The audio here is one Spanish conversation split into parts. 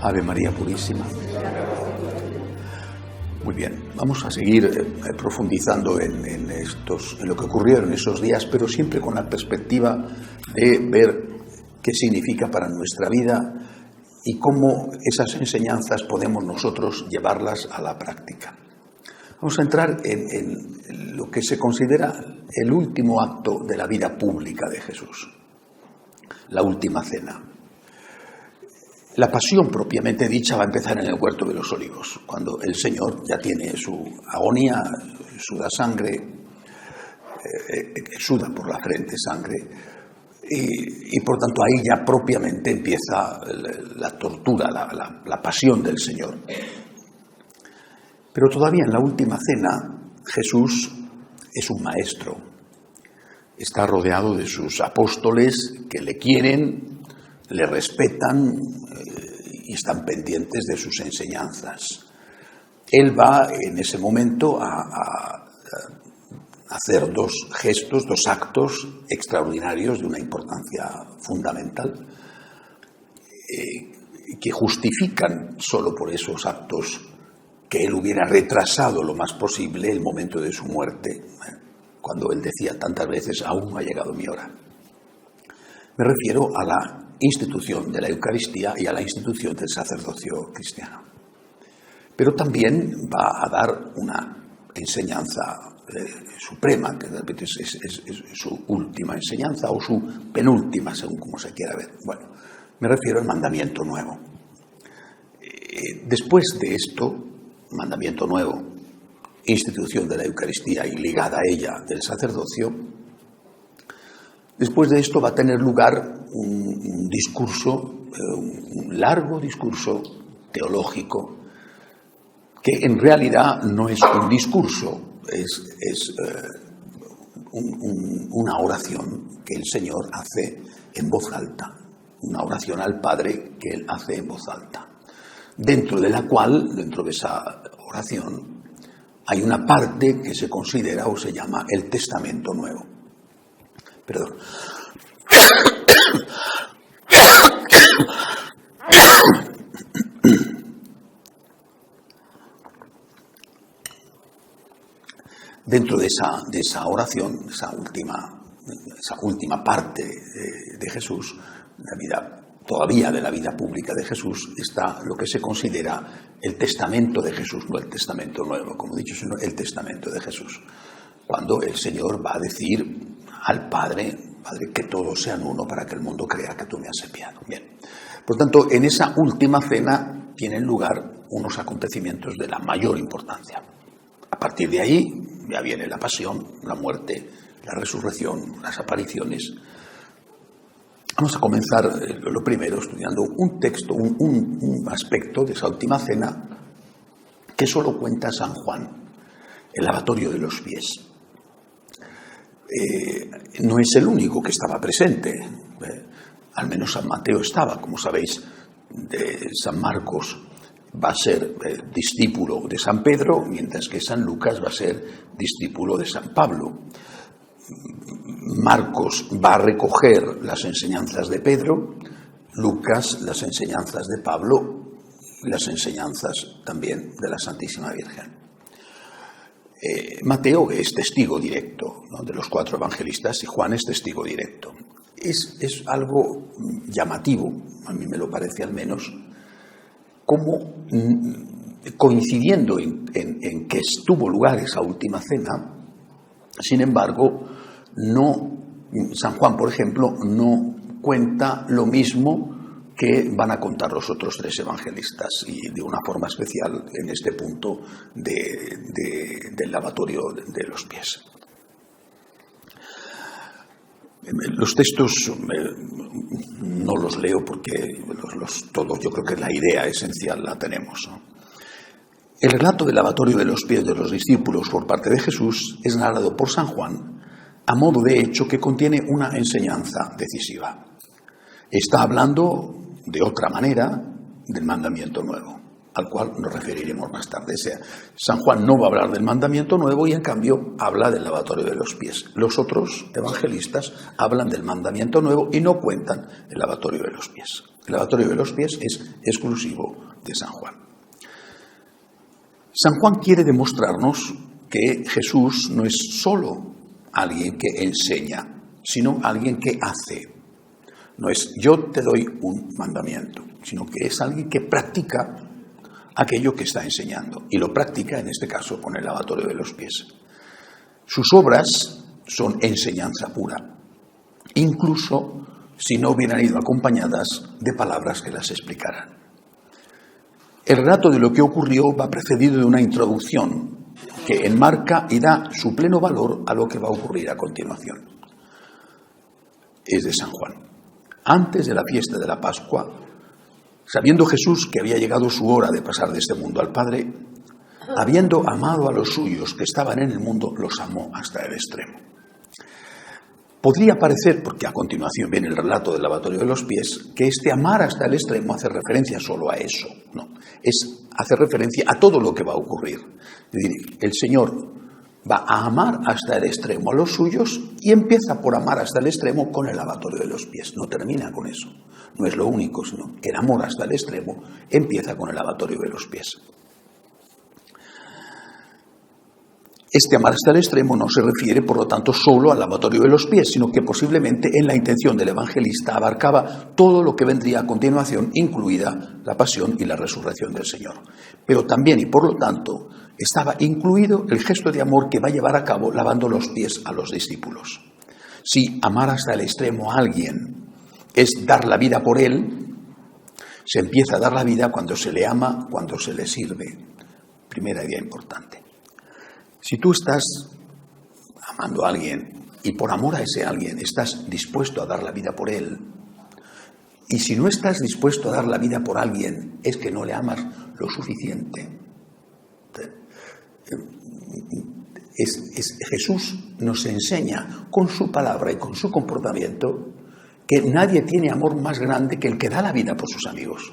Ave María Purísima. Muy bien, vamos a seguir profundizando en lo que ocurrió en esos días, pero siempre con la perspectiva de ver qué significa para nuestra vida y cómo esas enseñanzas podemos nosotros llevarlas a la práctica. Vamos a entrar en lo que se considera el último acto de la vida pública de Jesús, la última cena. La pasión propiamente dicha va a empezar en el Huerto de los Olivos, cuando el Señor ya tiene su agonía, suda sangre, suda por la frente sangre, y por tanto ahí ya propiamente empieza la tortura, la pasión del Señor. Pero todavía en la última cena Jesús es un maestro, está rodeado de sus apóstoles que le quieren, le respetan y están pendientes de sus enseñanzas. Él va en ese momento a hacer dos gestos, dos actos extraordinarios de una importancia fundamental que justifican solo por esos actos que él hubiera retrasado lo más posible el momento de su muerte, cuando él decía tantas veces, aún no ha llegado mi hora. Me refiero a la institución de la Eucaristía y a la institución del sacerdocio cristiano. Pero también va a dar una enseñanza suprema, que de repente es su última enseñanza o su penúltima, según como se quiera ver. Bueno, me refiero al mandamiento nuevo. Después de esto, mandamiento nuevo, institución de la Eucaristía y ligada a ella del sacerdocio, después de esto va a tener lugar un discurso, un largo discurso teológico, que en realidad no es un discurso, es una oración que el Señor hace en voz alta, una oración al Padre que Él hace en voz alta, dentro de la cual, dentro de esa oración, hay una parte que se considera o se llama el Testamento Nuevo. Perdón. Dentro de esa oración, esa última parte de Jesús, todavía de la vida pública de Jesús, está lo que se considera el testamento de Jesús, no el testamento nuevo, como he dicho, sino el testamento de Jesús. Cuando el Señor va a decir al Padre, que todos sean uno para que el mundo crea que tú me has enviado. Bien. Por tanto, en esa última cena tienen lugar unos acontecimientos de la mayor importancia. A partir de ahí ya viene la pasión, la muerte, la resurrección, las apariciones. Vamos a comenzar lo primero estudiando un texto, un aspecto de esa última cena que solo cuenta San Juan, el lavatorio de los pies. No es el único que estaba presente, al menos San Mateo estaba, como sabéis, de San Marcos va a ser discípulo de San Pedro, mientras que San Lucas va a ser discípulo de San Pablo. Marcos va a recoger las enseñanzas de Pedro, Lucas las enseñanzas de Pablo y las enseñanzas también de la Santísima Virgen. Mateo es testigo directo, ¿no?, de los 4 evangelistas, y Juan es testigo directo. Es algo llamativo, a mí me lo parece al menos, como coincidiendo en que estuvo lugar esa última cena, sin embargo, San Juan, por ejemplo, no cuenta lo mismo que van a contar los otros 3 evangelistas, y de una forma especial en este punto del lavatorio de los pies. Los textos no los leo porque todos, yo creo que la idea esencial la tenemos, ¿no? El relato del lavatorio de los pies de los discípulos por parte de Jesús es narrado por San Juan a modo de hecho que contiene una enseñanza decisiva. Está hablando de otra manera del mandamiento nuevo. al cual nos referiremos más tarde. O sea, San Juan no va a hablar del mandamiento nuevo y en cambio habla del lavatorio de los pies. Los otros evangelistas hablan del mandamiento nuevo y no cuentan el lavatorio de los pies. El lavatorio de los pies es exclusivo de San Juan. San Juan quiere demostrarnos que Jesús no es solo alguien que enseña, sino alguien que hace. No es yo te doy un mandamiento, sino que es alguien que practica aquello que está enseñando. Y lo practica, en este caso, con el lavatorio de los pies. Sus obras son enseñanza pura, incluso si no hubieran ido acompañadas de palabras que las explicaran. El relato de lo que ocurrió va precedido de una introducción que enmarca y da su pleno valor a lo que va a ocurrir a continuación. Es de San Juan. Antes de la fiesta de la Pascua, sabiendo Jesús que había llegado su hora de pasar de este mundo al Padre, habiendo amado a los suyos que estaban en el mundo, los amó hasta el extremo. Podría parecer, porque a continuación viene el relato del lavatorio de los pies, que este amar hasta el extremo hace referencia solo a eso. No, hace referencia a todo lo que va a ocurrir. Es decir, el Señor va a amar hasta el extremo a los suyos y empieza por amar hasta el extremo con el lavatorio de los pies. No termina con eso. No es lo único, sino que el amor hasta el extremo empieza con el lavatorio de los pies. Este amar hasta el extremo no se refiere, por lo tanto, solo al lavatorio de los pies, sino que posiblemente en la intención del evangelista abarcaba todo lo que vendría a continuación, incluida la pasión y la resurrección del Señor. Pero también, y por lo tanto, estaba incluido el gesto de amor que va a llevar a cabo lavando los pies a los discípulos. Si amar hasta el extremo a alguien es dar la vida por él, se empieza a dar la vida cuando se le ama, cuando se le sirve. Primera idea importante. Si tú estás amando a alguien y por amor a ese alguien estás dispuesto a dar la vida por él, y si no estás dispuesto a dar la vida por alguien es que no le amas lo suficiente. Jesús nos enseña con su palabra y con su comportamiento que nadie tiene amor más grande que el que da la vida por sus amigos.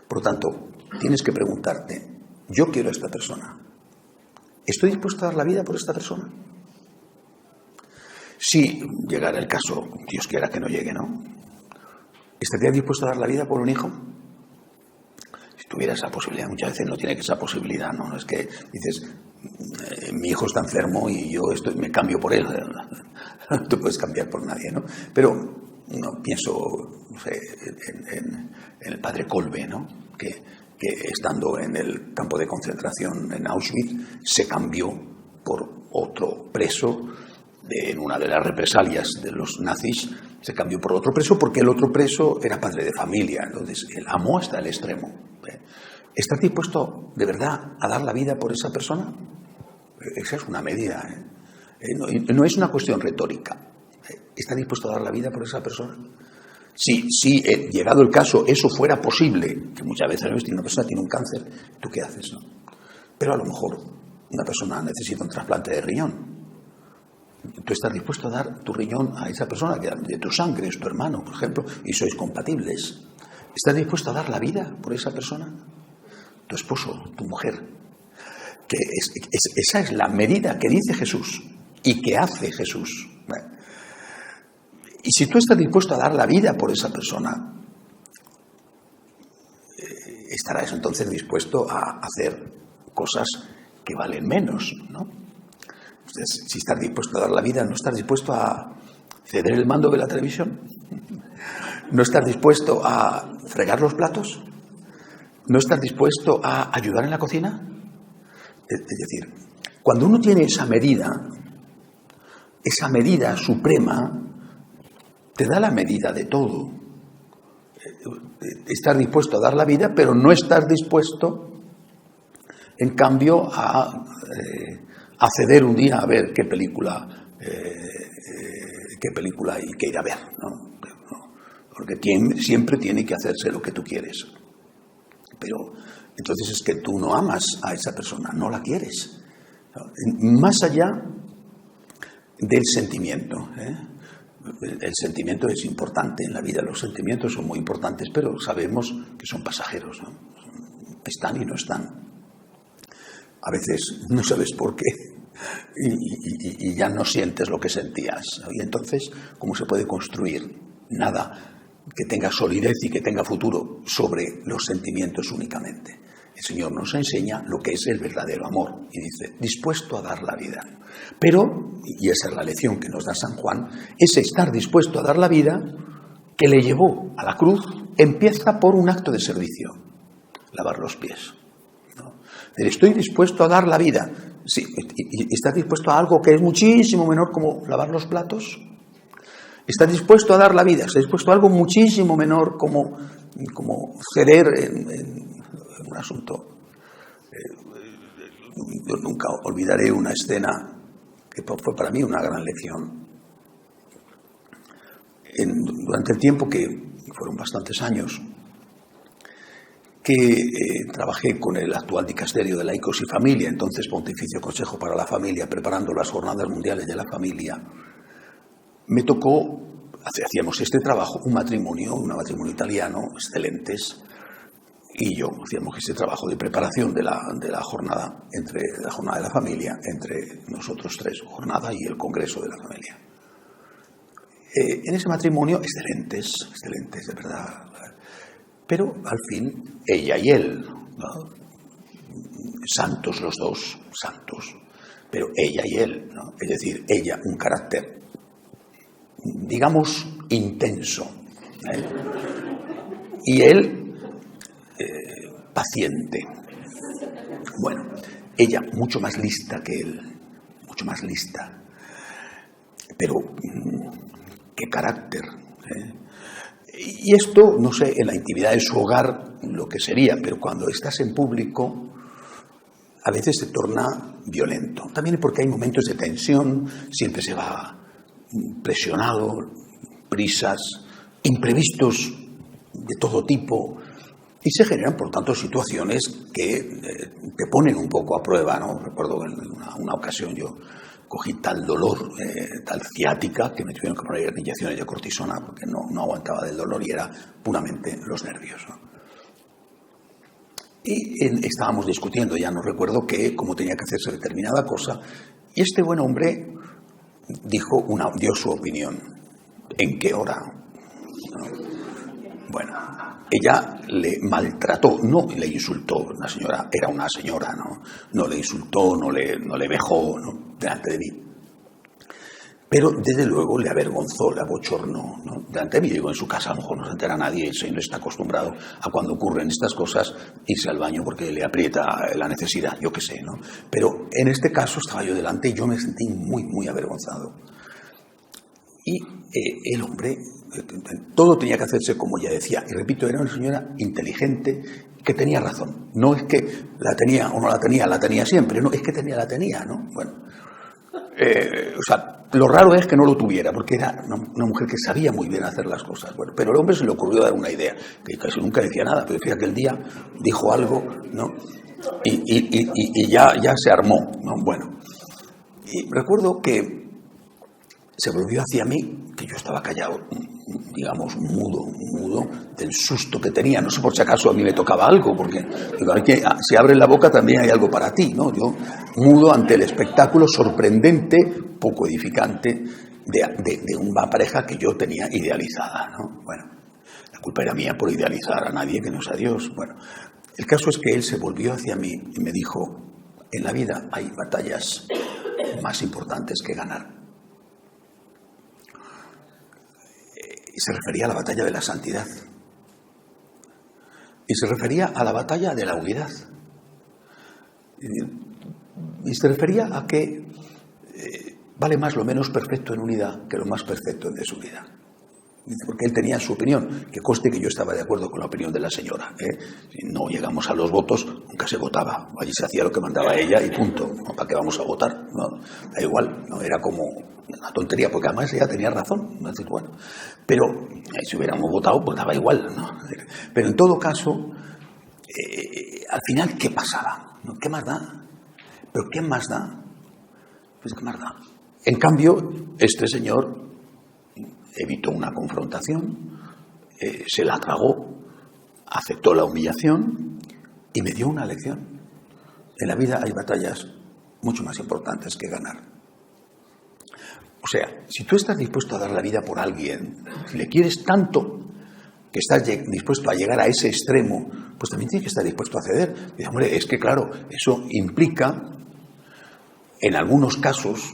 Por lo tanto, tienes que preguntarte, yo quiero a esta persona. ¿Estoy dispuesto a dar la vida por esta persona? Si llegara el caso, Dios quiera que no llegue, ¿no? ¿Estarías dispuesto a dar la vida por un hijo? Si tuviera esa posibilidad, muchas veces no tiene que esa posibilidad, ¿no? Es que dices, mi hijo está enfermo y yo me cambio por él. No te puedes cambiar por nadie, ¿no? Pero no, pienso en el padre Kolbe, ¿no? Que estando en el campo de concentración en Auschwitz se cambió por otro preso en una de las represalias de los nazis, se cambió por otro preso porque el otro preso era padre de familia. Entonces él amó hasta el extremo. ¿Estás dispuesto de verdad a dar la vida por esa persona? Esa es una medida, no es una cuestión retórica. ¿Estás dispuesto a dar la vida por esa persona? Si llegado el caso, eso fuera posible, que muchas veces una persona tiene un cáncer, ¿tú qué haces, no? Pero a lo mejor una persona necesita un trasplante de riñón. ¿Tú estás dispuesto a dar tu riñón a esa persona, que de tu sangre, es tu hermano, por ejemplo, y sois compatibles? ¿Estás dispuesto a dar la vida por esa persona? Tu esposo, tu mujer. Que esa es la medida que dice Jesús y que hace Jesús. Y si tú estás dispuesto a dar la vida por esa persona, estarás entonces dispuesto a hacer cosas que valen menos, ¿no? Entonces, si estás dispuesto a dar la vida, ¿no estás dispuesto a ceder el mando de la televisión? ¿No estás dispuesto a fregar los platos? ¿No estás dispuesto a ayudar en la cocina? Es decir, cuando uno tiene esa medida suprema, te da la medida de todo. Estás dispuesto a dar la vida, pero no estás dispuesto, en cambio, a ceder un día a ver qué película hay que ir a ver, ¿no? Porque siempre tiene que hacerse lo que tú quieres. Pero entonces es que tú no amas a esa persona, no la quieres. Más allá del sentimiento, El sentimiento es importante en la vida, los sentimientos son muy importantes, pero sabemos que son pasajeros, ¿no? están y no están. A veces no sabes por qué y ya no sientes lo que sentías. Y entonces, ¿cómo se puede construir nada que tenga solidez y que tenga futuro sobre los sentimientos únicamente? El Señor nos enseña lo que es el verdadero amor y dice, dispuesto a dar la vida. Pero, y esa es la lección que nos da San Juan, ese estar dispuesto a dar la vida que le llevó a la cruz empieza por un acto de servicio, lavar los pies. ¿No? Estoy dispuesto a dar la vida. Sí, ¿y estás dispuesto a algo que es muchísimo menor como lavar los platos? ¿Estás dispuesto a dar la vida? ¿Estás dispuesto a algo muchísimo menor como ceder en un asunto? Yo nunca olvidaré una escena que fue para mí una gran lección. Durante el tiempo que fueron bastantes años que trabajé con el actual dicasterio de Laicos y Familia, entonces Pontificio Consejo para la Familia, preparando las Jornadas Mundiales de la Familia, me tocó, hacíamos este trabajo, un matrimonio italiano, excelentes, y yo hacíamos este trabajo de preparación de la jornada de la familia, entre nosotros tres, jornada y el Congreso de la Familia. En ese matrimonio, excelentes, de verdad. Pero al fin, ella y él, ¿no? Santos los dos, santos, pero ella y él, ¿no? Es decir, ella un carácter, digamos, intenso, y él paciente. Bueno, ella mucho más lista que él, mucho más lista, pero qué carácter, Y esto, no sé, en la intimidad de su hogar lo que sería, pero cuando estás en público a veces se torna violento. También porque hay momentos de tensión, siempre se va presionado, prisas, imprevistos de todo tipo, y se generan, por tanto, situaciones que te ponen un poco a prueba, ¿no? Recuerdo en una ocasión yo cogí tal dolor, tal ciática, que me tuvieron que poner inyecciones de cortisona porque no aguantaba del dolor y era puramente los nervios, ¿no? Y estábamos discutiendo, ya no recuerdo cómo tenía que hacerse determinada cosa, y este buen hombre dio su opinión. ¿En qué hora? ¿No? Bueno, ella le maltrató, no le insultó, era una señora, no le insultó, no le vejó, ¿no? Delante de mí. Pero desde luego le avergonzó, le abochornó, ¿no? Delante de mí, digo, en su casa a lo mejor no se entera nadie, el señor está acostumbrado a cuando ocurren estas cosas irse al baño porque le aprieta la necesidad, yo qué sé, ¿no? Pero en este caso estaba yo delante y yo me sentí muy, muy avergonzado. Y el hombre, todo tenía que hacerse como ella decía. Y repito, era una señora inteligente que tenía razón. No es que la tenía o no la tenía siempre. No, es que la tenía, ¿no? Bueno, o sea, lo raro es que no lo tuviera, porque era una mujer que sabía muy bien hacer las cosas. Bueno, pero al hombre se le ocurrió dar una idea, que casi nunca decía nada, pero fíjate que aquel día dijo algo, ¿no? Y ya se armó, ¿no? Bueno, y recuerdo que se volvió hacia mí, que yo estaba callado, digamos, mudo del susto que tenía. No sé por si acaso a mí me tocaba algo, porque digo, si abres la boca también hay algo para ti, ¿no? Yo mudo ante el espectáculo sorprendente, poco edificante, de una pareja que yo tenía idealizada, ¿no? Bueno, la culpa era mía por idealizar a nadie que no sea Dios. Bueno, el caso es que él se volvió hacia mí y me dijo, en la vida hay batallas más importantes que ganar. Y se refería a la batalla de la santidad. Y se refería a la batalla de la unidad. Y se refería a que vale más lo menos perfecto en unidad que lo más perfecto en desunidad. Porque él tenía su opinión, que conste que yo estaba de acuerdo con la opinión de la señora. Si no llegamos a los votos, nunca se votaba. Allí se hacía lo que mandaba ella y punto. ¿Para qué vamos a votar? No, da igual, no era como una tontería, porque además ella tenía razón. ¿No? Bueno, pero si hubiéramos votado, pues daba igual, ¿no? Pero en todo caso, al final, ¿qué pasaba? ¿No? ¿Qué más da? ¿Pero qué más da? Pues ¿qué más da? En cambio, este señor evitó una confrontación, se la tragó, aceptó la humillación Y me dio una lección. En la vida hay batallas mucho más importantes que ganar. O sea, si tú estás dispuesto a dar la vida por alguien, si le quieres tanto que estás dispuesto a llegar a ese extremo, pues también tienes que estar dispuesto a ceder. Y dice, hombre, es que claro, eso implica, en algunos casos,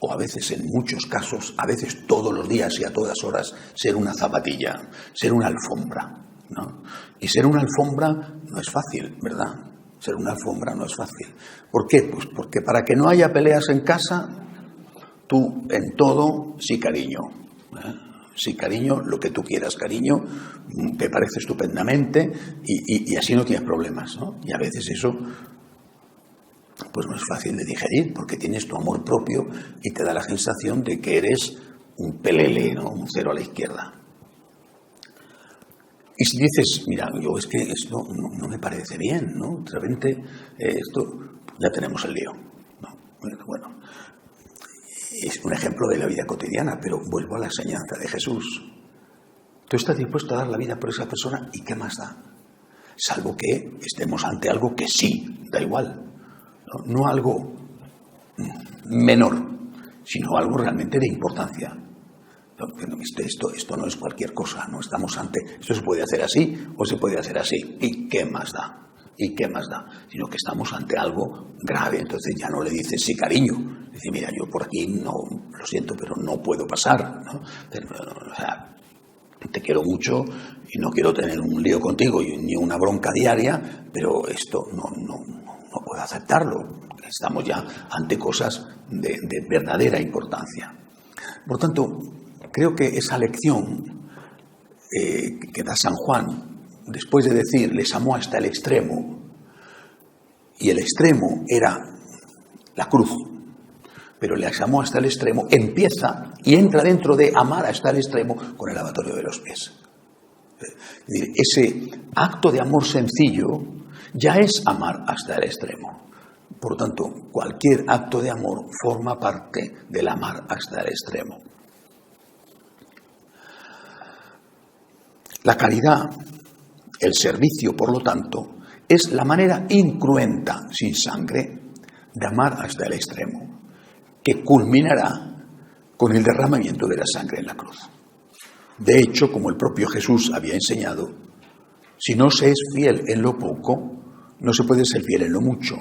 o a veces en muchos casos, a veces todos los días y a todas horas, ser una zapatilla, ser una alfombra, ¿no? Y ser una alfombra no es fácil, ¿verdad? Ser una alfombra no es fácil. ¿Por qué? Pues porque para que no haya peleas en casa, tú en todo, sí cariño. Sí cariño, lo que tú quieras cariño, te parece estupendamente y así no tienes problemas, ¿no? Y a veces eso pues no es fácil de digerir porque tienes tu amor propio y te da la sensación de que eres un pelele, ¿no? Un cero a la izquierda. Y si dices, mira, yo es que esto no me parece bien, ¿no? De repente, esto, ya tenemos el lío, ¿no? Bueno, es un ejemplo de la vida cotidiana, pero vuelvo a la enseñanza de Jesús. Tú estás dispuesto a dar la vida por esa persona y ¿qué más da? Salvo que estemos ante algo que sí, da igual, no algo menor, sino algo realmente de importancia. Esto no es cualquier cosa, no estamos ante, esto se puede hacer así o se puede hacer así, ¿y qué más da? ¿Y qué más da? Sino que estamos ante algo grave, entonces ya no le dices sí cariño, dice mira yo por aquí no, lo siento pero no puedo pasar, ¿no? O sea, te quiero mucho y no quiero tener un lío contigo ni una bronca diaria, pero esto no puedo aceptarlo, estamos ya ante cosas de verdadera importancia. Por tanto, creo que esa lección que da San Juan, después de decir, les amó hasta el extremo, y el extremo era la cruz, pero les amó hasta el extremo, empieza y entra dentro de amar hasta el extremo con el lavatorio de los pies. Es decir, ese acto de amor sencillo ya es amar hasta el extremo. Por lo tanto, cualquier acto de amor forma parte del amar hasta el extremo. La caridad, el servicio, por lo tanto, es la manera incruenta, sin sangre, de amar hasta el extremo, que culminará con el derramamiento de la sangre en la cruz. De hecho, como el propio Jesús había enseñado, si no se es fiel en lo poco, no se puede ser fiel en lo mucho.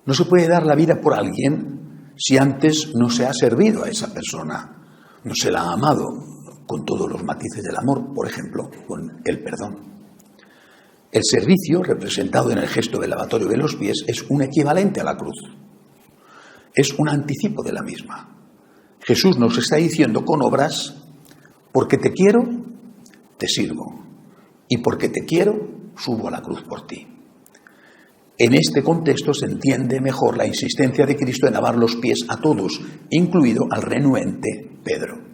No se puede dar la vida por alguien si antes no se ha servido a esa persona, no se la ha amado con todos los matices del amor, por ejemplo, con el perdón. El servicio, representado en el gesto del lavatorio de los pies, es un equivalente a la cruz. Es un anticipo de la misma. Jesús nos está diciendo con obras, porque te quiero, te sirvo. Y porque te quiero, subo a la cruz por ti. En este contexto se entiende mejor la insistencia de Cristo en lavar los pies a todos, incluido al renuente Pedro.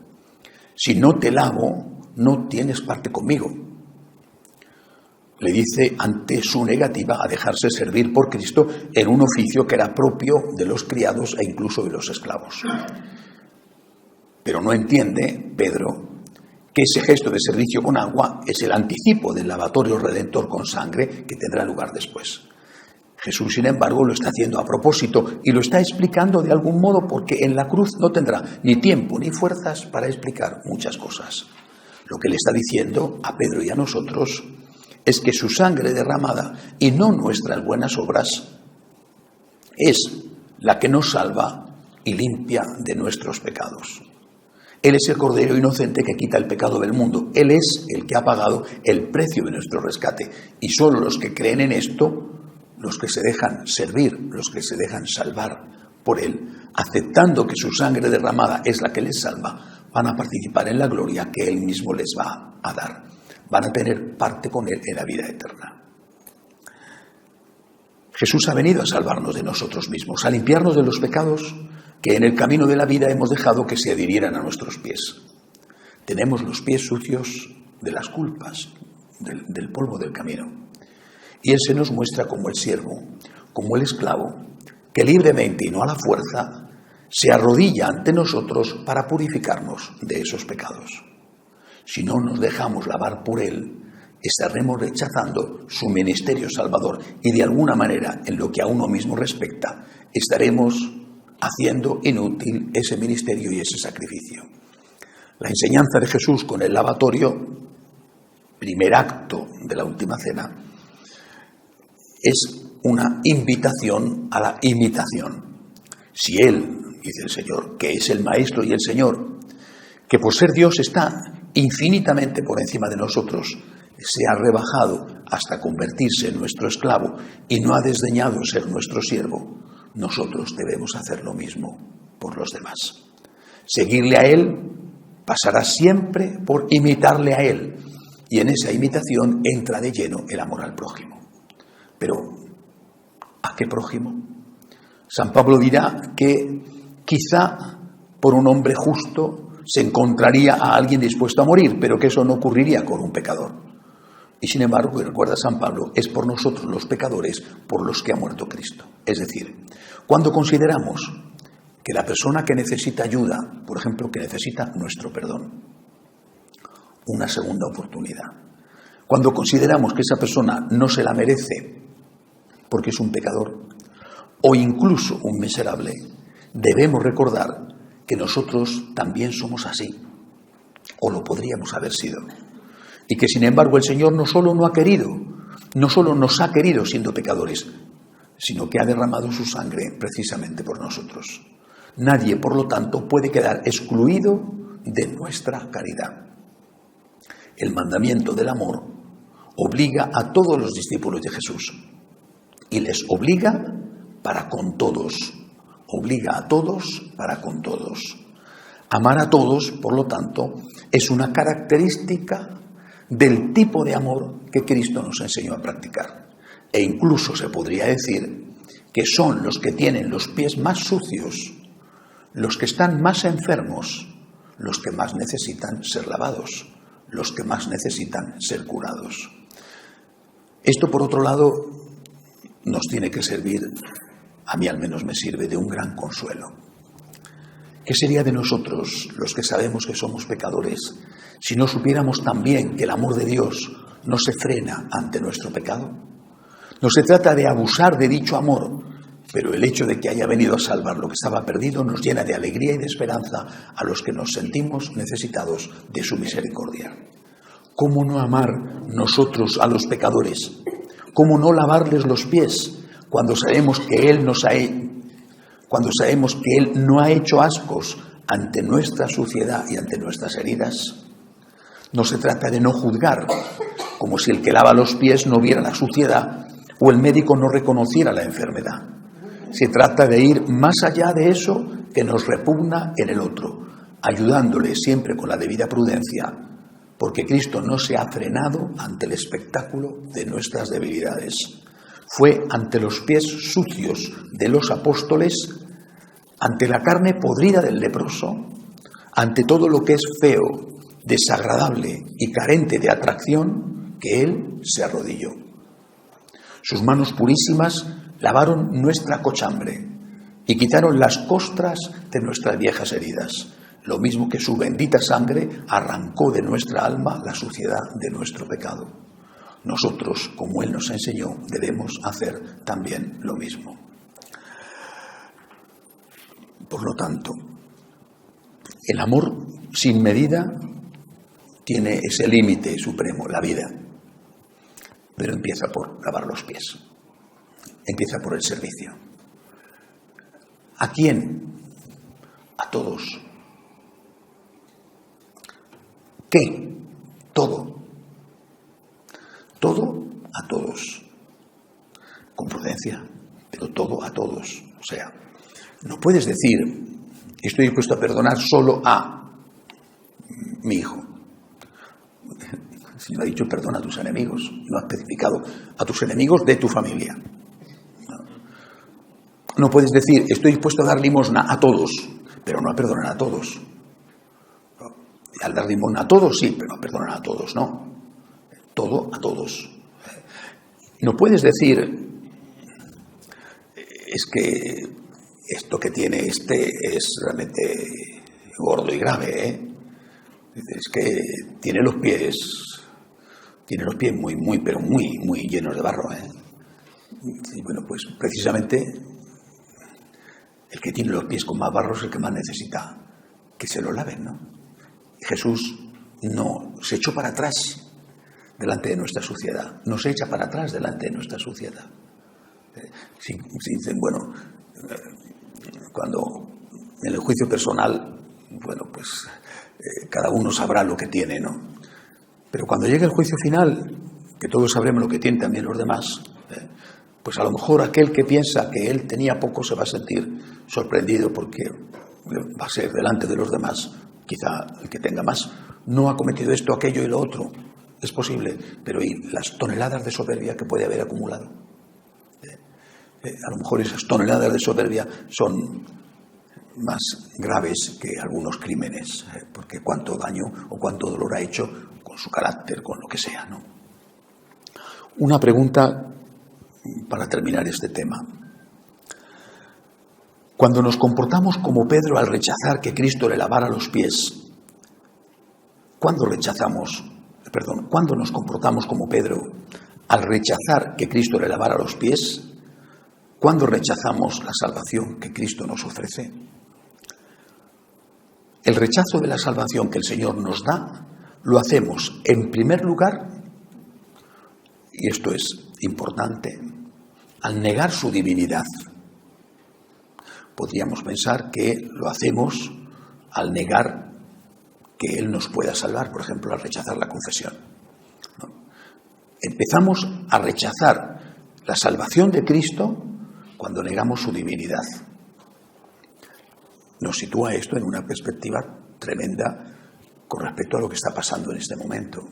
Si no te lavo, no tienes parte conmigo. Le dice ante su negativa a dejarse servir por Cristo en un oficio que era propio de los criados e incluso de los esclavos. Pero no entiende Pedro que ese gesto de servicio con agua es el anticipo del lavatorio redentor con sangre que tendrá lugar después. Jesús, sin embargo, lo está haciendo a propósito y lo está explicando de algún modo porque en la cruz no tendrá ni tiempo ni fuerzas para explicar muchas cosas. Lo que le está diciendo a Pedro y a nosotros es que su sangre derramada y no nuestras buenas obras es la que nos salva y limpia de nuestros pecados. Él es el Cordero inocente que quita el pecado del mundo. Él es el que ha pagado el precio de nuestro rescate. Y solo los que creen en esto, los que se dejan servir, los que se dejan salvar por Él, aceptando que su sangre derramada es la que les salva, van a participar en la gloria que Él mismo les va a dar. Van a tener parte con Él en la vida eterna. Jesús ha venido a salvarnos de nosotros mismos, a limpiarnos de los pecados que en el camino de la vida hemos dejado que se adhirieran a nuestros pies. Tenemos los pies sucios de las culpas, del polvo del camino. Y Él se nos muestra como el siervo, como el esclavo, que libremente y no a la fuerza, se arrodilla ante nosotros para purificarnos de esos pecados. Si no nos dejamos lavar por Él, estaremos rechazando su ministerio salvador y de alguna manera, en lo que a uno mismo respecta, estaremos haciendo inútil ese ministerio y ese sacrificio. La enseñanza de Jesús con el lavatorio, primer acto de la última cena, es una invitación a la imitación. Si Él, dice el Señor, que es el Maestro y el Señor, que por ser Dios está infinitamente por encima de nosotros, se ha rebajado hasta convertirse en nuestro esclavo y no ha desdeñado ser nuestro siervo, nosotros debemos hacer lo mismo por los demás. Seguirle a Él pasará siempre por imitarle a Él, y en esa imitación entra de lleno el amor al prójimo. Pero, ¿a qué prójimo? San Pablo dirá que quizá por un hombre justo se encontraría a alguien dispuesto a morir, pero que eso no ocurriría con un pecador. Y sin embargo, recuerda San Pablo, es por nosotros los pecadores por los que ha muerto Cristo. Es decir, cuando consideramos que la persona que necesita ayuda, por ejemplo, que necesita nuestro perdón, una segunda oportunidad, cuando consideramos que esa persona no se la merece porque es un pecador o incluso un miserable, debemos recordar que nosotros también somos así, o lo podríamos haber sido. Y que sin embargo el Señor no solo nos ha querido siendo pecadores, sino que ha derramado su sangre precisamente por nosotros. Nadie, por lo tanto, puede quedar excluido de nuestra caridad. El mandamiento del amor obliga a todos los discípulos de Jesús y les obliga para con todos. Obliga a todos para con todos. Amar a todos, por lo tanto, es una característica del tipo de amor que Cristo nos enseñó a practicar. E incluso se podría decir que son los que tienen los pies más sucios, los que están más enfermos, los que más necesitan ser lavados, los que más necesitan ser curados. Esto, por otro lado, nos tiene que servir, a mí al menos me sirve, de un gran consuelo. ¿Qué sería de nosotros, los que sabemos que somos pecadores, si no supiéramos también que el amor de Dios no se frena ante nuestro pecado? No se trata de abusar de dicho amor, pero el hecho de que haya venido a salvar lo que estaba perdido nos llena de alegría y de esperanza a los que nos sentimos necesitados de su misericordia. ¿Cómo no amar nosotros a los pecadores? ¿Cómo no lavarles los pies cuando sabemos que Él no ha hecho ascos ante nuestra suciedad y ante nuestras heridas? No se trata de no juzgar, como si el que lava los pies no viera la suciedad o el médico no reconociera la enfermedad. Se trata de ir más allá de eso que nos repugna en el otro, ayudándole siempre con la debida prudencia, porque Cristo no se ha frenado ante el espectáculo de nuestras debilidades. Fue ante los pies sucios de los apóstoles, ante la carne podrida del leproso, ante todo lo que es feo, desagradable y carente de atracción, que Él se arrodilló. Sus manos purísimas lavaron nuestra cochambre y quitaron las costras de nuestras viejas heridas, lo mismo que su bendita sangre arrancó de nuestra alma la suciedad de nuestro pecado. Nosotros, como Él nos enseñó, debemos hacer también lo mismo. Por lo tanto, el amor sin medida tiene ese límite supremo, la vida, pero empieza por lavar los pies, empieza por el servicio. ¿A quién? A todos. ¿Qué? Todo. Todo a todos. Con prudencia, pero todo a todos. O sea, no puedes decir, estoy dispuesto a perdonar solo a mi hijo. El Señor ha dicho, perdona a tus enemigos. No ha especificado a tus enemigos de tu familia. No puedes decir, estoy dispuesto a dar limosna a todos, pero no a perdonar a todos. Al dar limosna a todos, sí, pero a perdonar a todos, no. Todo a todos. No puedes decir, es que esto que tiene este es realmente gordo y grave, ¿eh? Es que tiene los pies tiene los pies pero muy llenos de barro, ¿eh? Y bueno, pues precisamente el que tiene los pies con más barro es el que más necesita que se lo laven, ¿no? Y Jesús no se echó para atrás delante de nuestra suciedad, no se echa para atrás delante de nuestra suciedad. Si dicen, bueno, cuando en el juicio personal, bueno, pues cada uno sabrá lo que tiene, ¿no? Pero cuando llegue el juicio final, que todos sabremos lo que tienen también los demás, pues a lo mejor aquel que piensa que él tenía poco se va a sentir sorprendido porque va a ser delante de los demás, quizá el que tenga más. No ha cometido esto, aquello y lo otro. Es posible, pero ¿y las toneladas de soberbia que puede haber acumulado? A lo mejor esas toneladas de soberbia son más graves que algunos crímenes, porque cuánto daño o cuánto dolor ha hecho con su carácter, con lo que sea, ¿no? Una pregunta para terminar este tema. Cuando nos comportamos como Pedro al rechazar que Cristo le lavara los pies, ¿cuándo nos comportamos como Pedro al rechazar que Cristo le lavara los pies? ¿Cuándo rechazamos la salvación que Cristo nos ofrece? El rechazo de la salvación que el Señor nos da lo hacemos en primer lugar, y esto es importante, al negar su divinidad. Podríamos pensar que lo hacemos al negar que Él nos pueda salvar, por ejemplo, al rechazar la confesión, ¿no? Empezamos a rechazar la salvación de Cristo cuando negamos su divinidad. Nos sitúa esto en una perspectiva tremenda con respecto a lo que está pasando en este momento.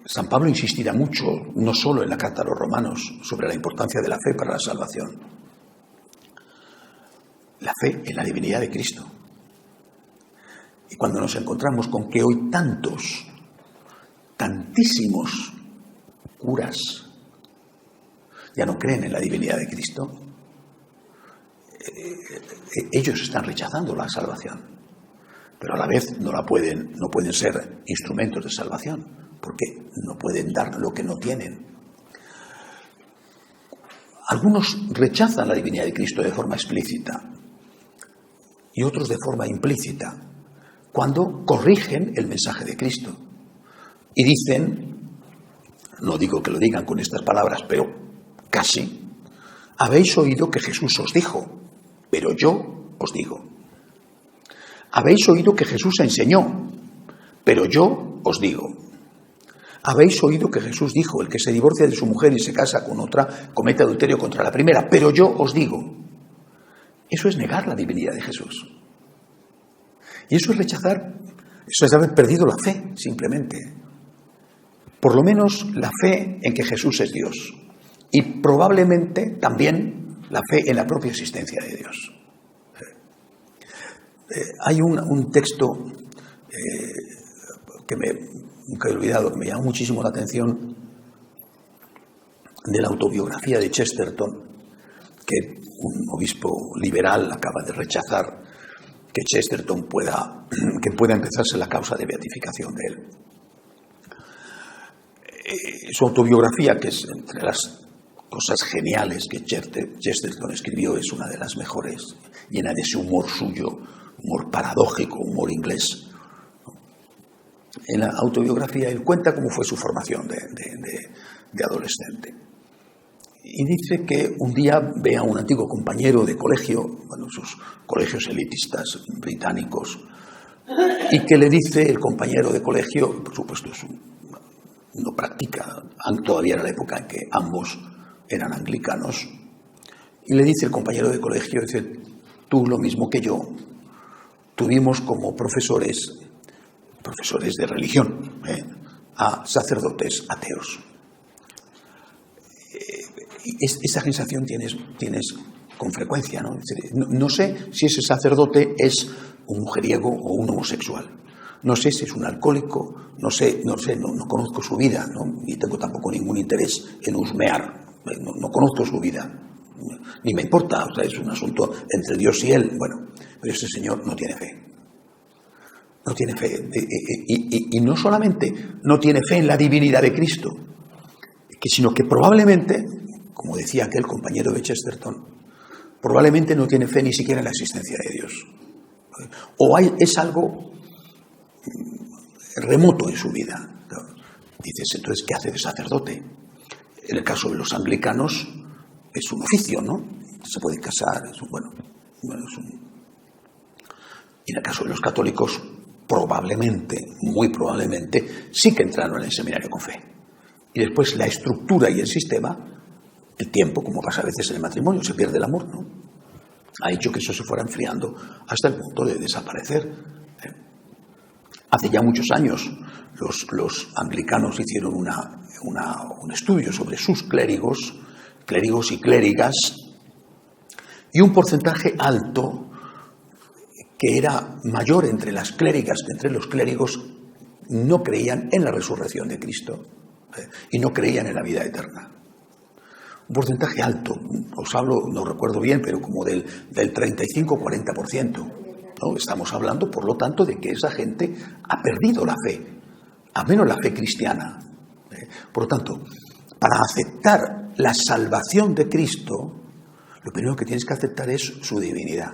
San Pablo insistirá mucho, no solo en la carta a los romanos, sobre la importancia de la fe para la salvación. La fe en la divinidad de Cristo. Y cuando nos encontramos con que hoy tantísimos curas ya no creen en la divinidad de Cristo, ellos están rechazando la salvación, pero a la vez no pueden ser instrumentos de salvación, porque no pueden dar lo que no tienen. Algunos rechazan la divinidad de Cristo de forma explícita y otros de forma implícita, cuando corrigen el mensaje de Cristo y dicen, no digo que lo digan con estas palabras, pero casi, habéis oído que Jesús os dijo, pero yo os digo. Habéis oído que Jesús enseñó, pero yo os digo. Habéis oído que Jesús dijo, el que se divorcia de su mujer y se casa con otra, comete adulterio contra la primera, pero yo os digo. Eso es negar la divinidad de Jesús. Y eso es rechazar, eso es haber perdido la fe, simplemente. Por lo menos la fe en que Jesús es Dios. Y probablemente también la fe en la propia existencia de Dios. Hay un texto que nunca he olvidado, que me llamó muchísimo la atención, de la autobiografía de Chesterton, que un obispo liberal acaba de rechazar que Chesterton pueda empezarse la causa de beatificación de él. Su autobiografía, que es entre las cosas geniales que Chesterton escribió, es una de las mejores, llena de ese humor suyo, humor paradójico, humor inglés. En la autobiografía él cuenta cómo fue su formación de adolescente. Y dice que un día ve a un antiguo compañero de colegio, bueno, esos colegios elitistas británicos, y que le dice el compañero de colegio, por supuesto no practica, todavía era la época en que ambos eran anglicanos, y le dice el compañero de colegio, dice, tú lo mismo que yo, tuvimos como profesores de religión, a sacerdotes ateos. Esa sensación tienes con frecuencia, ¿no? No sé si ese sacerdote es un mujeriego o un homosexual. No sé si es un alcohólico, no conozco su vida, ¿no? Ni tengo tampoco ningún interés en husmear, no conozco su vida, ni me importa, o sea, es un asunto entre Dios y él, bueno, pero ese señor no tiene fe. No tiene fe. Y no solamente no tiene fe en la divinidad de Cristo, sino que probablemente, como decía aquel compañero de Chesterton, probablemente no tiene fe ni siquiera en la existencia de Dios. O es algo remoto en su vida. Dices, entonces, ¿qué hace de sacerdote? En el caso de los anglicanos es un oficio, ¿no? Se puede casar, Y en el caso de los católicos, probablemente, muy probablemente, sí que entraron en el seminario con fe. Y después la estructura y el sistema, el tiempo, como pasa a veces en el matrimonio, se pierde el amor, ¿no? Ha hecho que eso se fuera enfriando hasta el punto de desaparecer. Hace ya muchos años los anglicanos hicieron un estudio sobre sus clérigos y clérigas, y un porcentaje alto, que era mayor entre las clérigas que entre los clérigos, no creían en la resurrección de Cristo y no creían en la vida eterna. Un porcentaje alto, os hablo, no recuerdo bien, pero como del 35-40%. ¿no? Estamos hablando, por lo tanto, de que esa gente ha perdido la fe, al menos la fe cristiana. Por lo tanto, para aceptar la salvación de Cristo, lo primero que tienes que aceptar es su divinidad.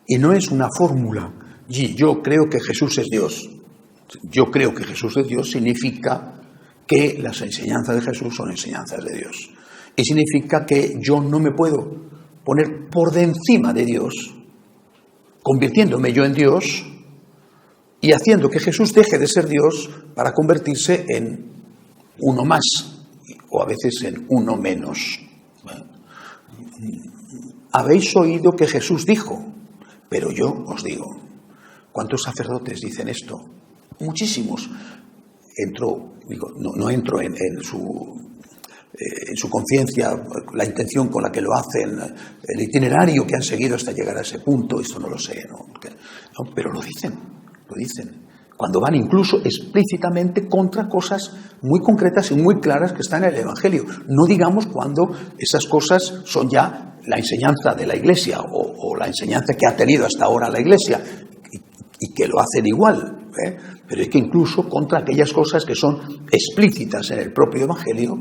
Y no es una fórmula, yo creo que Jesús es Dios. Yo creo que Jesús es Dios significa que las enseñanzas de Jesús son enseñanzas de Dios. Y significa que yo no me puedo poner por encima de Dios, convirtiéndome yo en Dios y haciendo que Jesús deje de ser Dios para convertirse en uno más, o a veces en uno menos. Habéis oído que Jesús dijo, pero yo os digo. ¿Cuántos sacerdotes dicen esto? Muchísimos. No entro en su conciencia, la intención con la que lo hacen, el itinerario que han seguido hasta llegar a ese punto, esto no lo sé, ¿no? Pero lo dicen. Cuando van incluso explícitamente contra cosas muy concretas y muy claras que están en el Evangelio. No digamos cuando esas cosas son ya la enseñanza de la Iglesia o la enseñanza que ha tenido hasta ahora la Iglesia y que lo hacen igual, pero es que incluso contra aquellas cosas que son explícitas en el propio Evangelio,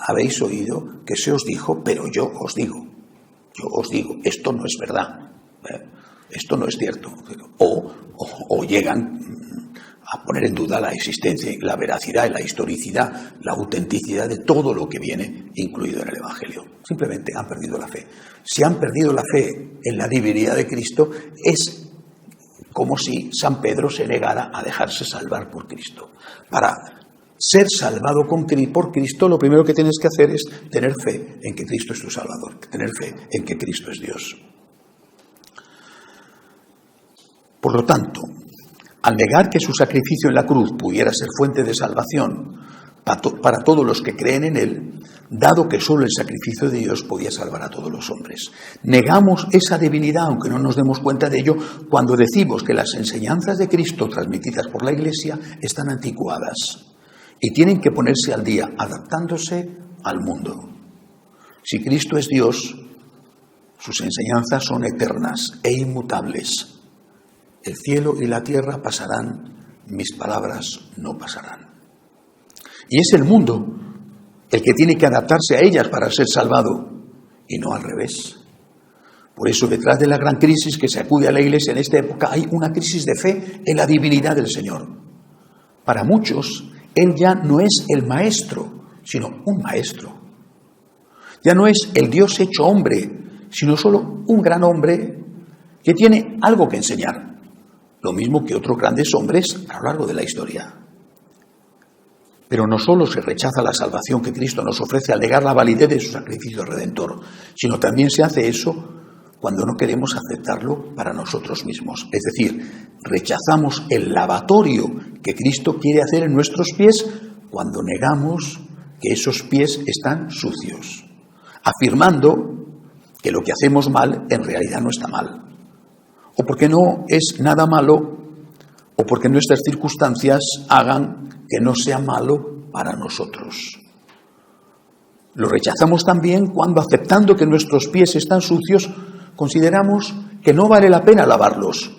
habéis oído que se os dijo, pero yo os digo, esto no es verdad, esto no es cierto, o llegan a poner en duda la existencia, la veracidad, la historicidad, la autenticidad de todo lo que viene incluido en el Evangelio. Simplemente han perdido la fe. Si han perdido la fe en la divinidad de Cristo, es como si San Pedro se negara a dejarse salvar por Cristo. Para ser salvado por Cristo, lo primero que tienes que hacer es tener fe en que Cristo es tu Salvador, tener fe en que Cristo es Dios. Por lo tanto, al negar que su sacrificio en la cruz pudiera ser fuente de salvación para todos los que creen en él, dado que solo el sacrificio de Dios podía salvar a todos los hombres, negamos esa divinidad, aunque no nos demos cuenta de ello, cuando decimos que las enseñanzas de Cristo transmitidas por la Iglesia están anticuadas y tienen que ponerse al día, adaptándose al mundo. Si Cristo es Dios, sus enseñanzas son eternas e inmutables. El cielo y la tierra pasarán, mis palabras no pasarán. Y es el mundo el que tiene que adaptarse a ellas para ser salvado, y no al revés. Por eso, detrás de la gran crisis que se acude a la Iglesia en esta época, hay una crisis de fe en la divinidad del Señor. Para muchos, Él ya no es el maestro, sino un maestro. Ya no es el Dios hecho hombre, sino solo un gran hombre que tiene algo que enseñar. Lo mismo que otros grandes hombres a lo largo de la historia. Pero no solo se rechaza la salvación que Cristo nos ofrece al negar la validez de su sacrificio redentor, sino también se hace eso cuando no queremos aceptarlo para nosotros mismos. Es decir, rechazamos el lavatorio que Cristo quiere hacer en nuestros pies cuando negamos que esos pies están sucios, afirmando que lo que hacemos mal en realidad no está mal, o porque no es nada malo, o porque nuestras circunstancias hagan que no sea malo para nosotros. Lo rechazamos también cuando, aceptando que nuestros pies están sucios, consideramos que no vale la pena lavarlos.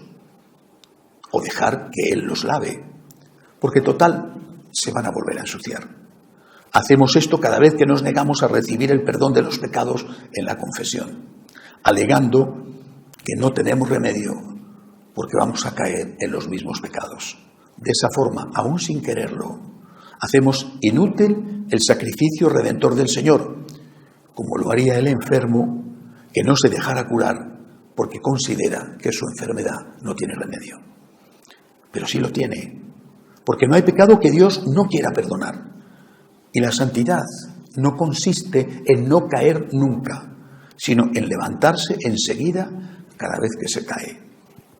o dejar que Él los lave, porque total se van a volver a ensuciar. Hacemos esto cada vez que nos negamos a recibir el perdón de los pecados en la confesión, alegando que no tenemos remedio porque vamos a caer en los mismos pecados. De esa forma, aún sin quererlo, hacemos inútil el sacrificio redentor del Señor, como lo haría el enfermo que no se dejara curar porque considera que su enfermedad no tiene remedio. Pero sí lo tiene, porque no hay pecado que Dios no quiera perdonar. Y la santidad no consiste en no caer nunca, sino en levantarse enseguida cada vez que se cae,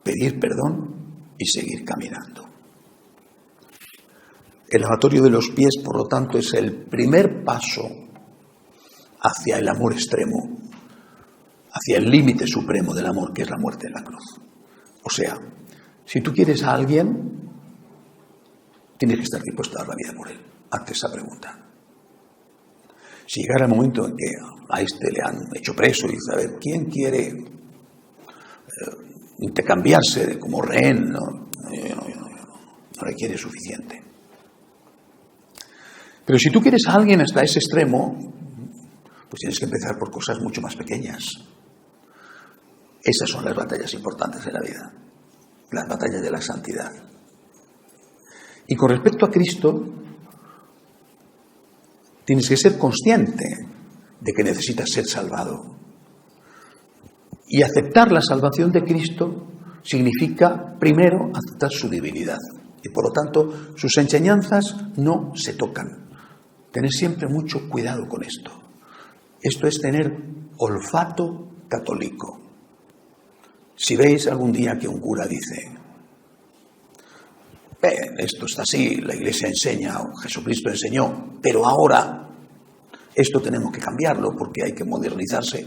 pedir perdón y seguir caminando. El lavatorio de los pies, por lo tanto, es el primer paso hacia el amor extremo, hacia el límite supremo del amor, que es la muerte en la cruz. O sea, si tú quieres a alguien, tienes que estar dispuesto a dar la vida por él. Hazte esa pregunta. Si llegara el momento en que a este le han hecho preso y dice, a ver, ¿quién quiere intercambiarse como rehén? No le quiere suficiente. Pero si tú quieres a alguien hasta ese extremo, pues tienes que empezar por cosas mucho más pequeñas. Esas son las batallas importantes de la vida, las batallas de la santidad. Y con respecto a Cristo, tienes que ser consciente de que necesitas ser salvado. Y aceptar la salvación de Cristo significa, primero, aceptar su divinidad. Y por lo tanto, sus enseñanzas no se tocan. Tener siempre mucho cuidado con esto. Esto es tener olfato católico. Si veis algún día que un cura dice, esto está así, la Iglesia enseña, o Jesucristo enseñó, pero ahora esto tenemos que cambiarlo porque hay que modernizarse,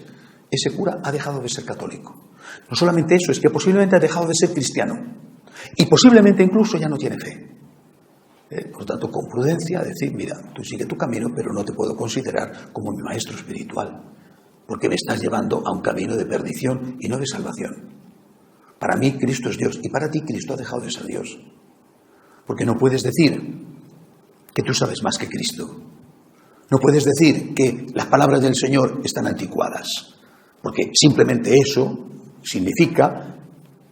ese cura ha dejado de ser católico. No solamente eso, es que posiblemente ha dejado de ser cristiano y posiblemente incluso ya no tiene fe. Por lo tanto, con prudencia, decir, mira, tú sigue tu camino, pero no te puedo considerar como mi maestro espiritual, porque me estás llevando a un camino de perdición y no de salvación. Para mí Cristo es Dios y para ti Cristo ha dejado de ser Dios. Porque no puedes decir que tú sabes más que Cristo. No puedes decir que las palabras del Señor están anticuadas, porque simplemente eso significa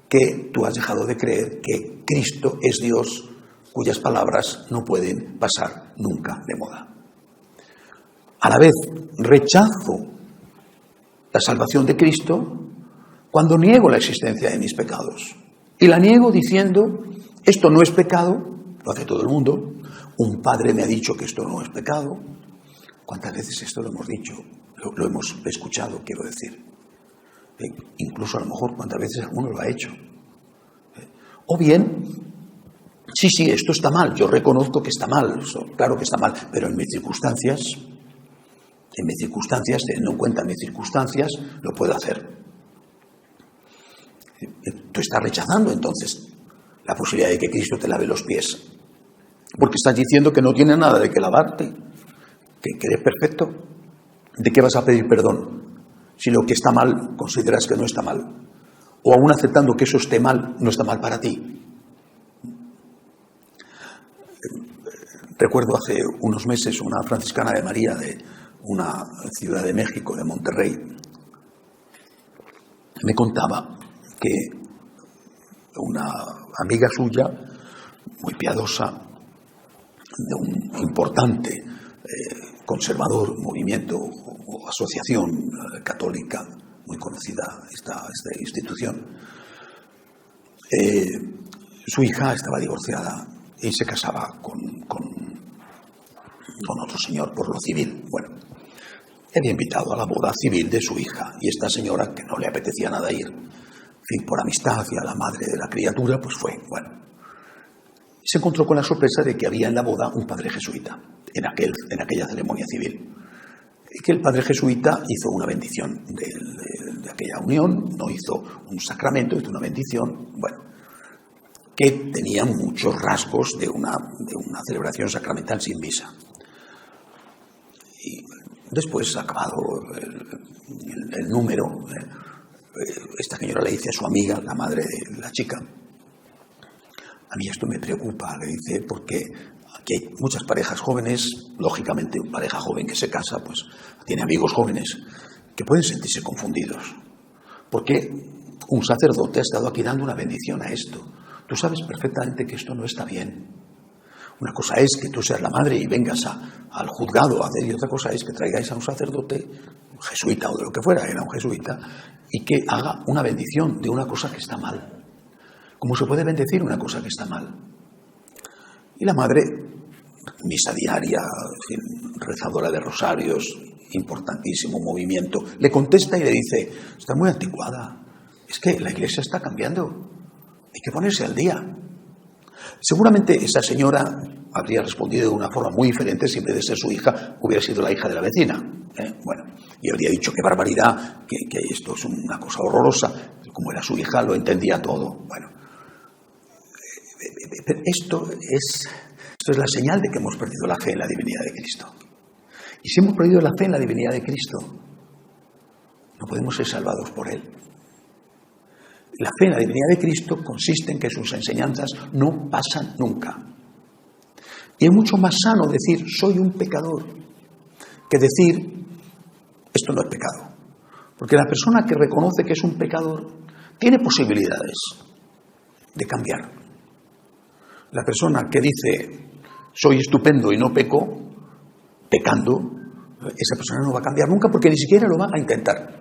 que tú has dejado de creer que Cristo es Dios, cuyas palabras no pueden pasar nunca de moda. A la vez, rechazo la salvación de Cristo cuando niego la existencia de mis pecados. Y la niego diciendo, esto no es pecado, lo hace todo el mundo, un padre me ha dicho que esto no es pecado. ¿Cuántas veces esto lo hemos dicho? Lo hemos escuchado, quiero decir. Incluso a lo mejor cuántas veces alguno lo ha hecho. O bien, sí, esto está mal, yo reconozco que está mal, claro que está mal, pero en mis circunstancias, teniendo en cuenta mis circunstancias, lo puedo hacer. Tú estás rechazando entonces la posibilidad de que Cristo te lave los pies, porque estás diciendo que no tiene nada de que lavarte, que eres perfecto. ¿De qué vas a pedir perdón? Si lo que está mal consideras que no está mal, o aún aceptando que eso esté mal, no está mal para ti. Recuerdo hace unos meses una franciscana de María de una ciudad de México, de Monterrey, me contaba que una amiga suya, muy piadosa, de un importante conservador movimiento o asociación católica, muy conocida esta institución, su hija estaba divorciada y se casaba con otro señor por lo civil. Bueno, había invitado a la boda civil de su hija y esta señora, que no le apetecía nada ir, en fin, por amistad hacia la madre de la criatura, pues fue. Bueno, se encontró con la sorpresa de que había en la boda un padre jesuita, en aquella ceremonia civil. Y que el padre jesuita hizo una bendición de aquella unión, no hizo un sacramento, hizo una bendición, bueno, que tenía muchos rasgos de una celebración sacramental sin misa. Y después, acabado el número, esta señora le dice a su amiga, la madre de la chica, A mí esto me preocupa, le dice, porque aquí hay muchas parejas jóvenes, lógicamente una pareja joven que se casa, pues tiene amigos jóvenes, que pueden sentirse confundidos. Porque un sacerdote ha estado aquí dando una bendición a esto. Tú sabes perfectamente que esto no está bien. Una cosa es que tú seas la madre y vengas al juzgado a hacer, y otra cosa es que traigáis a un sacerdote, un jesuita o de lo que fuera, era un jesuita, y que haga una bendición de una cosa que está mal. ¿Cómo se puede bendecir una cosa que está mal? Y la madre, misa diaria, en fin, rezadora de rosarios, importantísimo movimiento, le contesta y le dice, está muy anticuada, es que la iglesia está cambiando, hay que ponerse al día. Seguramente esa señora habría respondido de una forma muy diferente si en vez de ser su hija hubiera sido la hija de la vecina. Bueno, y habría dicho qué barbaridad, que esto es una cosa horrorosa, como era su hija lo entendía todo. Bueno, pero esto es la señal de que hemos perdido la fe en la divinidad de Cristo. Y si hemos perdido la fe en la divinidad de Cristo, no podemos ser salvados por Él. La fe en la divinidad de Cristo consiste en que sus enseñanzas no pasan nunca. Y es mucho más sano decir, soy un pecador, que decir, esto no es pecado. Porque la persona que reconoce que es un pecador tiene posibilidades de cambiar. La persona que dice, soy estupendo y no peco, pecando, esa persona no va a cambiar nunca porque ni siquiera lo va a intentar.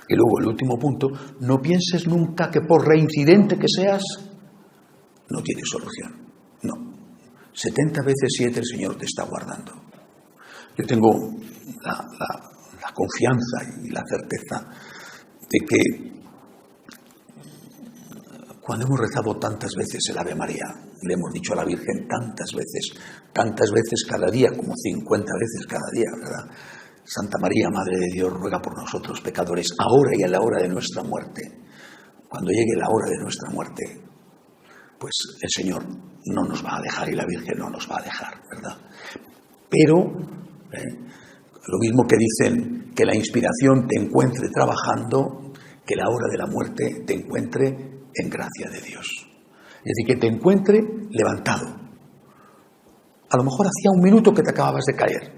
Y luego el último punto, no pienses nunca que por reincidente que seas, no tienes solución. No. 70 veces 7 el Señor te está guardando. Yo tengo la confianza y la certeza de que cuando hemos rezado tantas veces el Ave María, le hemos dicho a la Virgen tantas veces cada día, como 50 veces cada día, ¿verdad? Santa María, Madre de Dios, ruega por nosotros pecadores, ahora y a la hora de nuestra muerte. Cuando llegue la hora de nuestra muerte, pues el Señor no nos va a dejar y la Virgen no nos va a dejar, ¿verdad? Pero, lo mismo que dicen que la inspiración te encuentre trabajando, que la hora de la muerte te encuentre en gracia de Dios. Es decir, que te encuentre levantado. A lo mejor hacía un minuto que te acababas de caer.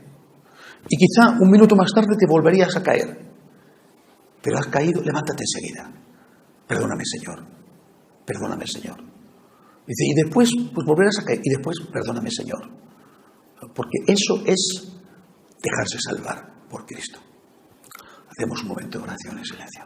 Y quizá un minuto más tarde te volverías a caer. Pero has caído, levántate enseguida. Perdóname, Señor. Perdóname, Señor. Dice, y después, pues volverás a caer. Y después, perdóname, Señor. Porque eso es dejarse salvar por Cristo. Hacemos un momento de oración en silencio.